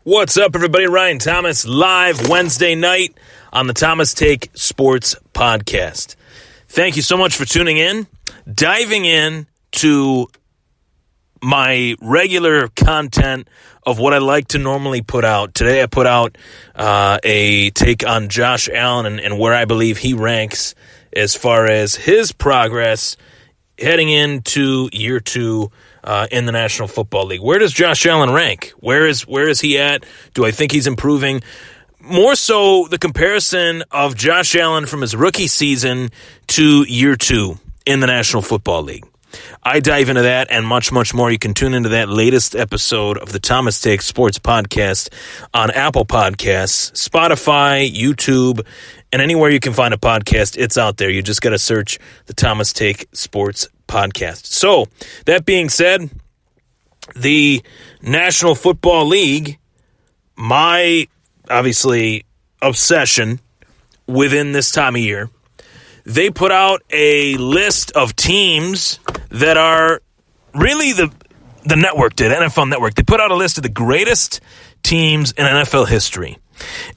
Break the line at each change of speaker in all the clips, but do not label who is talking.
What's up, everybody? Ryan Thomas, live Wednesday night on the Thomas Take Sports Podcast. Thank you so much for tuning in. Diving in to my regular content of what I like to normally put out. Today I put out a take on Josh Allen and where I believe he ranks as far as his progress heading into year two in the National Football League. Where does Josh Allen rank? Where is he at? Do I think he's improving? More so the comparison of Josh Allen from his rookie season to year two in the National Football League. I dive into that and much, much more. You can tune into that latest episode of the Thomas Take Sports Podcast on Apple Podcasts, Spotify, YouTube, and anywhere you can find a podcast. It's out there. You just got to search the Thomas Take Sports Podcast. So, that being said, the National Football League, my, obviously, obsession within this time of year, they put out a list of teams that are really the network did, NFL Network. They put out a list of the greatest teams in NFL history.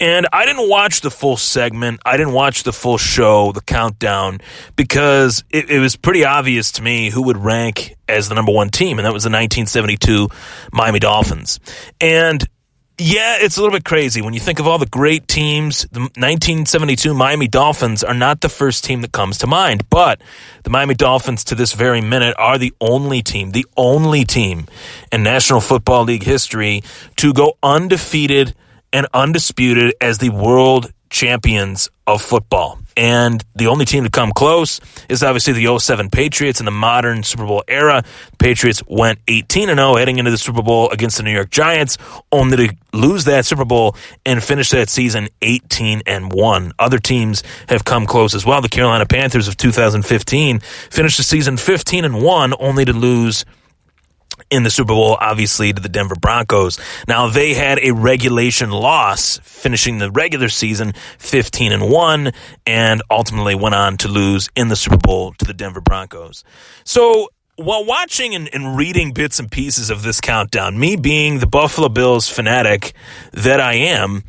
And I didn't watch the full segment. I didn't watch the full show, the countdown, because it was pretty obvious to me who would rank as the number one team, and that was the 1972 Miami Dolphins. And yeah, it's a little bit crazy. When you think of all the great teams, the 1972 Miami Dolphins are not the first team that comes to mind. But the Miami Dolphins, to this very minute, are the only team in National Football League history to go undefeated and undisputed as the world champions of football. And the only team to come close is obviously the 07 Patriots in the modern Super Bowl era. The Patriots went 18-0 heading into the Super Bowl against the New York Giants, only to lose that Super Bowl and finish that season 18-1. Other teams have come close as well. The Carolina Panthers of 2015 finished the season 15-1, only to lose in the Super Bowl, obviously, to the Denver Broncos. Now, they had a regulation loss, finishing the regular season 15-1, and ultimately went on to lose in the Super Bowl to the Denver Broncos. So, while watching and reading bits and pieces of this countdown, me being the Buffalo Bills fanatic that I am,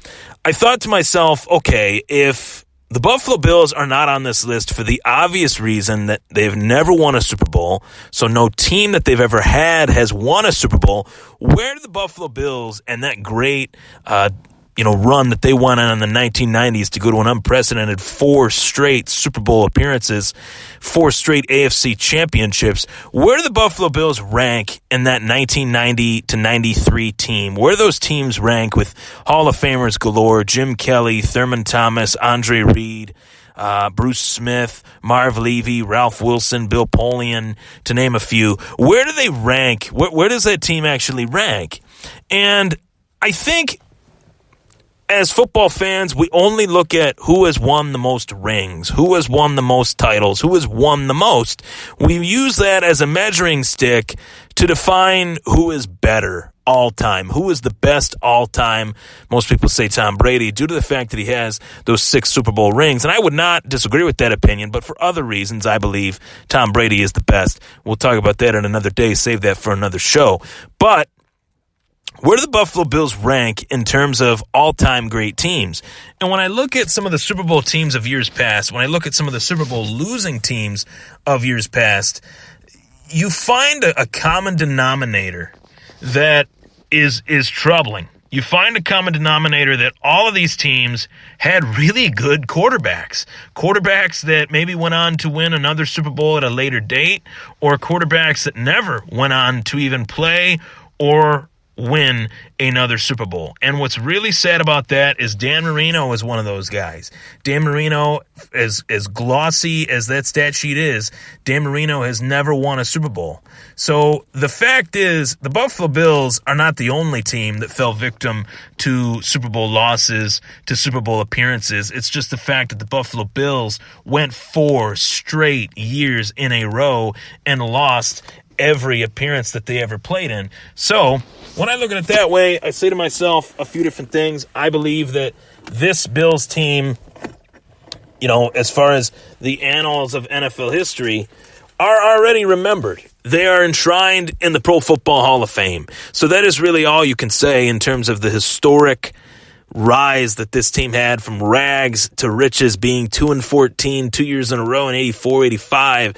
I thought to myself, okay, if the Buffalo Bills are not on this list for the obvious reason that they've never won a Super Bowl, so no team that they've ever had has won a Super Bowl. Where do the Buffalo Bills and that great run that they went on in the 1990s to go to an unprecedented 4 straight Super Bowl appearances, 4 straight AFC championships, where do the Buffalo Bills rank in that 1990 to 93 team? Where do those teams rank with Hall of Famers galore, Jim Kelly, Thurman Thomas, Andre Reed, Bruce Smith, Marv Levy, Ralph Wilson, Bill Polian, to name a few? Where do they rank? Where does that team actually rank? And I think as football fans, we only look at who has won the most rings, who has won the most titles, who has won the most. We use that as a measuring stick to define who is better all time, who is the best all time. Most people say Tom Brady due to the fact that he has those 6 Super Bowl rings. And I would not disagree with that opinion, but for other reasons, I believe Tom Brady is the best. We'll talk about that in another day, save that for another show. But where do the Buffalo Bills rank in terms of all-time great teams? And when I look at some of the Super Bowl teams of years past, when I look at some of the Super Bowl losing teams of years past, you find a common denominator that is troubling. You find a common denominator that all of these teams had really good quarterbacks that maybe went on to win another Super Bowl at a later date, or quarterbacks that never went on to even play or win another Super Bowl. And what's really sad about that is Dan Marino is one of those guys. Dan Marino, as glossy as that stat sheet is, Dan Marino has never won a Super Bowl. So the fact is, the Buffalo Bills are not the only team that fell victim to Super Bowl losses, to Super Bowl appearances. It's just the fact that the Buffalo Bills went 4 straight years in a row and lost every appearance that they ever played in. So when I look at it that way, I say to myself a few different things. I believe that this Bills team, as far as the annals of NFL history, are already remembered. They are enshrined in the Pro Football Hall of Fame. So that is really all you can say in terms of the historic rise that this team had from rags to riches, being 2-14 2 years in a row in 84, 85.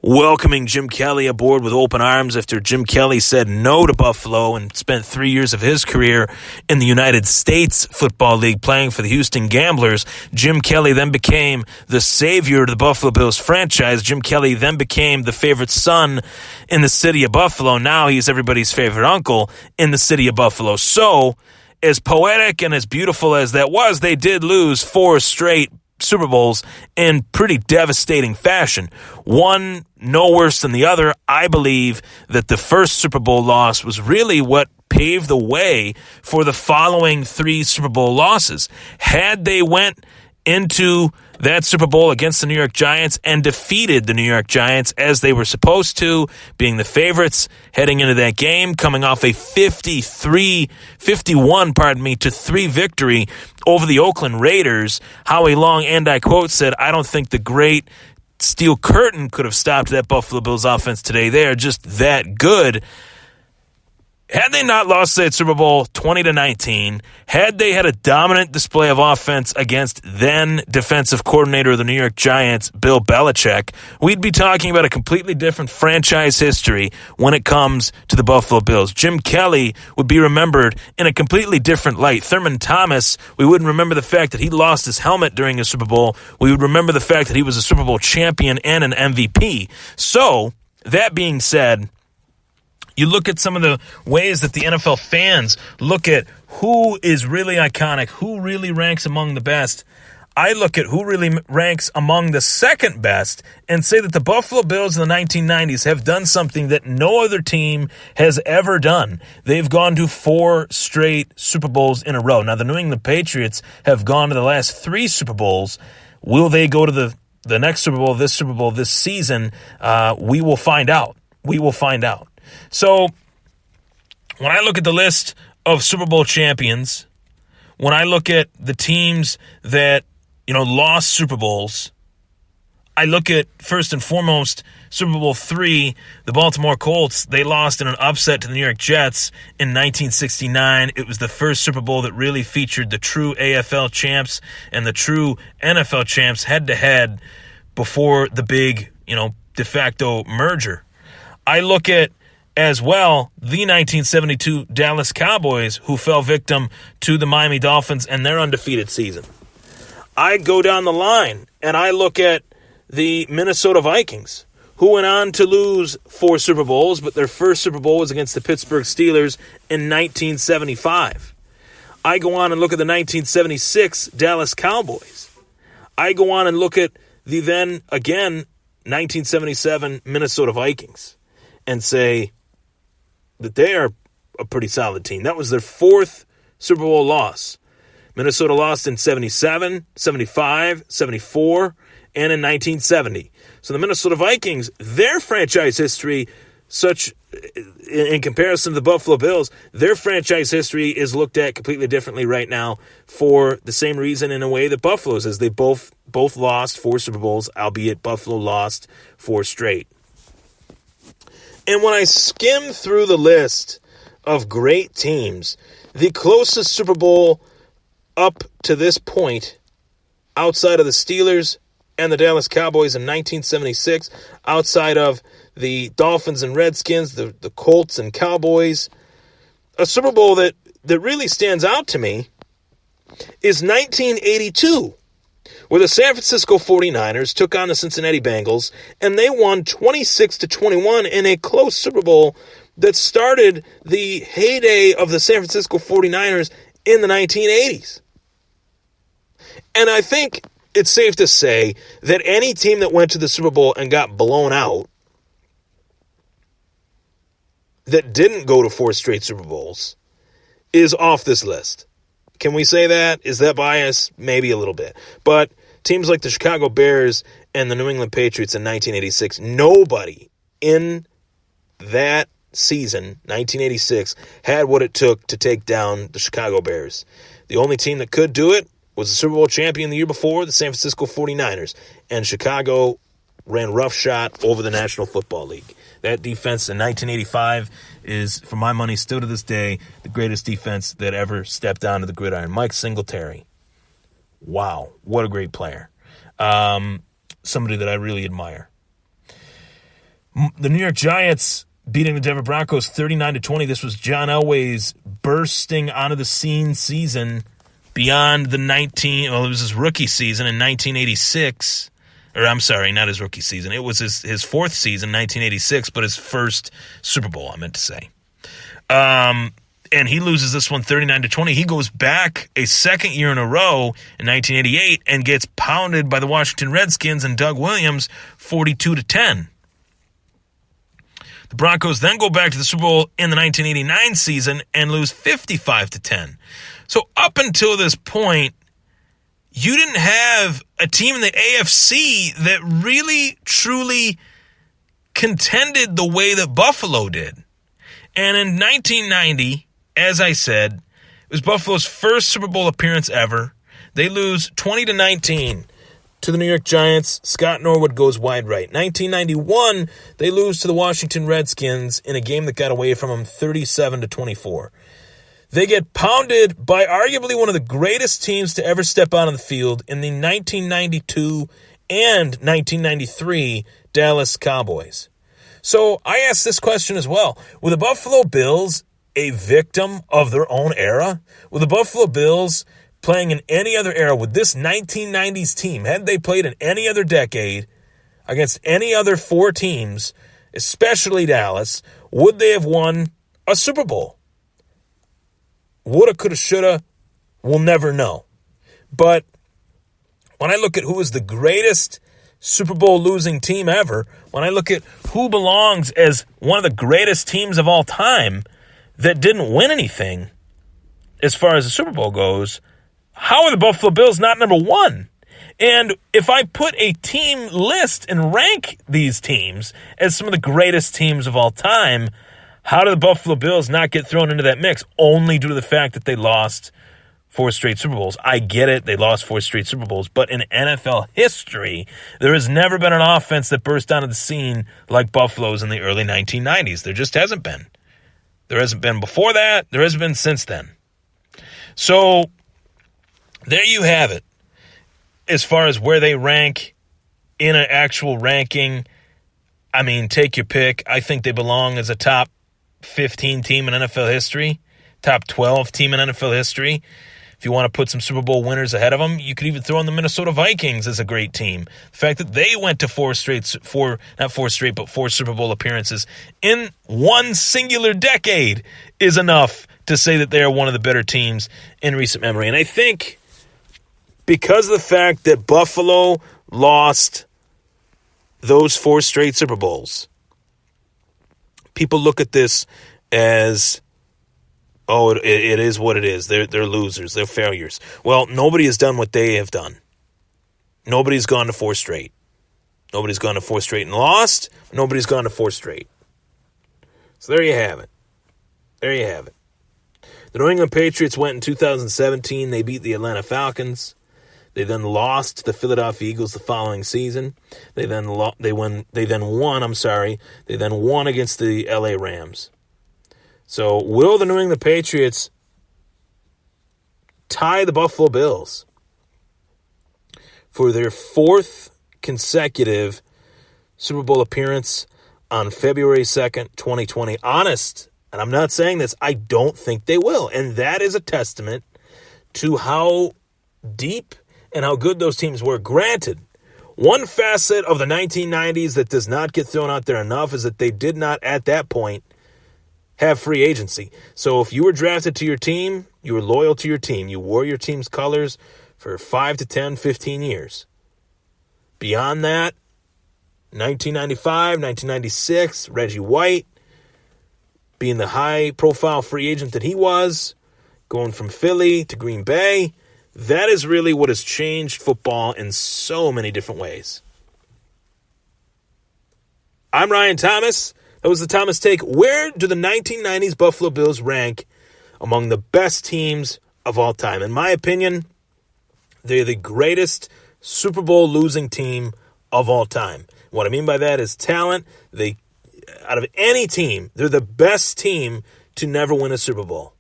Welcoming Jim Kelly aboard with open arms after Jim Kelly said no to Buffalo and spent 3 years of his career in the United States Football League playing for the Houston Gamblers. Jim Kelly then became the savior to the Buffalo Bills franchise. Jim Kelly then became the favorite son in the city of Buffalo. Now he's everybody's favorite uncle in the city of Buffalo. So, as poetic and as beautiful as that was, they did lose 4 straight Super Bowls in pretty devastating fashion. One no worse than the other. I believe that the first Super Bowl loss was really what paved the way for the following 3 Super Bowl losses. Had they went into that Super Bowl against the New York Giants and defeated the New York Giants as they were supposed to, being the favorites heading into that game, coming off a 51 to 3 victory over the Oakland Raiders. Howie Long, and I quote, said, "I don't think the great steel curtain could have stopped that Buffalo Bills offense today. They are just that good." Had they not lost that Super Bowl 20-19, had they had a dominant display of offense against then defensive coordinator of the New York Giants, Bill Belichick, we'd be talking about a completely different franchise history when it comes to the Buffalo Bills. Jim Kelly would be remembered in a completely different light. Thurman Thomas, we wouldn't remember the fact that he lost his helmet during a Super Bowl. We would remember the fact that he was a Super Bowl champion and an MVP. So, that being said, you look at some of the ways that the NFL fans look at who is really iconic, who really ranks among the best. I look at who really ranks among the second best and say that the Buffalo Bills in the 1990s have done something that no other team has ever done. They've gone to 4 straight Super Bowls in a row. Now, the New England Patriots have gone to the last 3 Super Bowls. Will they go to the next Super Bowl this season? We will find out. We will find out. So, when I look at the list of Super Bowl champions, when I look at the teams that, lost Super Bowls, I look at, first and foremost, Super Bowl III, the Baltimore Colts. They lost in an upset to the New York Jets in 1969. It was the first Super Bowl that really featured the true AFL champs and the true NFL champs head-to-head before the big, de facto merger. I look at as well, the 1972 Dallas Cowboys, who fell victim to the Miami Dolphins and their undefeated season. I go down the line, and I look at the Minnesota Vikings, who went on to lose 4 Super Bowls, but their first Super Bowl was against the Pittsburgh Steelers in 1975. I go on and look at the 1976 Dallas Cowboys. I go on and look at the then, again, 1977 Minnesota Vikings and say that they are a pretty solid team. That was their 4th Super Bowl loss. Minnesota lost in 77, 75, 74, and in 1970. So the Minnesota Vikings, their franchise history, in comparison to the Buffalo Bills, their franchise history is looked at completely differently right now for the same reason in a way that Buffalo's is. They both lost 4 Super Bowls, albeit Buffalo lost 4 straight. And when I skim through the list of great teams, the closest Super Bowl up to this point, outside of the Steelers and the Dallas Cowboys in 1976, outside of the Dolphins and Redskins, the Colts and Cowboys, a Super Bowl that really stands out to me is 1982. Where the San Francisco 49ers took on the Cincinnati Bengals, and they won 26-21 in a close Super Bowl that started the heyday of the San Francisco 49ers in the 1980s. And I think it's safe to say that any team that went to the Super Bowl and got blown out, that didn't go to 4 straight Super Bowls, is off this list. Can we say that? Is that bias? Maybe a little bit. But teams like the Chicago Bears and the New England Patriots in 1986, nobody in that season, 1986, had what it took to take down the Chicago Bears. The only team that could do it was the Super Bowl champion the year before, the San Francisco 49ers. And Chicago ran roughshod over the National Football League. That defense in 1985 is, for my money, still to this day, the greatest defense that ever stepped onto the gridiron. Mike Singletary. Wow, what a great player. Somebody that I really admire. The New York Giants beating the Denver Broncos 39-20. This was John Elway's bursting onto the scene season beyond the it was his rookie season in 1986. Or I'm sorry, not his rookie season. It was his fourth season, 1986, but his first Super Bowl, I meant to say. And he loses this one 39-20. He goes back a second year in a row in 1988 and gets pounded by the Washington Redskins and Doug Williams 42-10. The Broncos then go back to the Super Bowl in the 1989 season and lose 55-10. So up until this point, you didn't have a team in the AFC that really, truly contended the way that Buffalo did. And in 1990, as I said, it was Buffalo's first Super Bowl appearance ever. They lose 20-19 to the New York Giants. Scott Norwood goes wide right. 1991, they lose to the Washington Redskins in a game that got away from them 37-24. They get pounded by arguably one of the greatest teams to ever step out on the field in the 1992 and 1993 Dallas Cowboys. So I ask this question as well. Were the Buffalo Bills a victim of their own era? Were the Buffalo Bills playing in any other era? With this 1990s team, had they played in any other decade against any other four teams, especially Dallas, would they have won a Super Bowl? Woulda, coulda, shoulda, we'll never know. But when I look at who is the greatest Super Bowl losing team ever, when I look at who belongs as one of the greatest teams of all time that didn't win anything as far as the Super Bowl goes, how are the Buffalo Bills not number one? And if I put a team list and rank these teams as some of the greatest teams of all time, how do the Buffalo Bills not get thrown into that mix only due to the fact that they lost 4 straight Super Bowls? I get it, they lost 4 straight Super Bowls, but in NFL history, there has never been an offense that burst onto the scene like Buffalo's in the early 1990s. There just hasn't been. There hasn't been before that. There hasn't been since then. So there you have it. As far as where they rank in an actual ranking, I mean, take your pick. I think they belong as a top 15 team in NFL history, top 12 team in NFL history. If you want to put some Super Bowl winners ahead of them, you could even throw in the Minnesota Vikings as a great team. The fact that they went to 4 Super Bowl appearances in one singular decade is enough to say that they are one of the better teams in recent memory. And I think because of the fact that Buffalo lost those 4 straight Super Bowls, people look at this as, oh, it is what it is. They're losers. They're failures. Well, nobody has done what they have done. Nobody's gone to 4 straight. Nobody's gone to 4 straight and lost. Nobody's gone to 4 straight. So there you have it. There you have it. The New England Patriots went in 2017. They beat the Atlanta Falcons. They then lost to the Philadelphia Eagles the following season. They then won against the LA Rams. So will the New England Patriots tie the Buffalo Bills for their 4th consecutive Super Bowl appearance on February 2nd, 2020? Honest, and I'm not saying this, I don't think they will. And that is a testament to how deep and how good those teams were. Granted, one facet of the 1990s that does not get thrown out there enough is that they did not, at that point, have free agency. So if you were drafted to your team, you were loyal to your team. You wore your team's colors for 5 to 10, 15 years. Beyond that, 1995, 1996, Reggie White, being the high-profile free agent that he was, going from Philly to Green Bay, that is really what has changed football in so many different ways. I'm Ryan Thomas. That was the Thomas Take. Where do the 1990s Buffalo Bills rank among the best teams of all time? In my opinion, they're the greatest Super Bowl losing team of all time. What I mean by that is talent. Out of any team, they're the best team to never win a Super Bowl.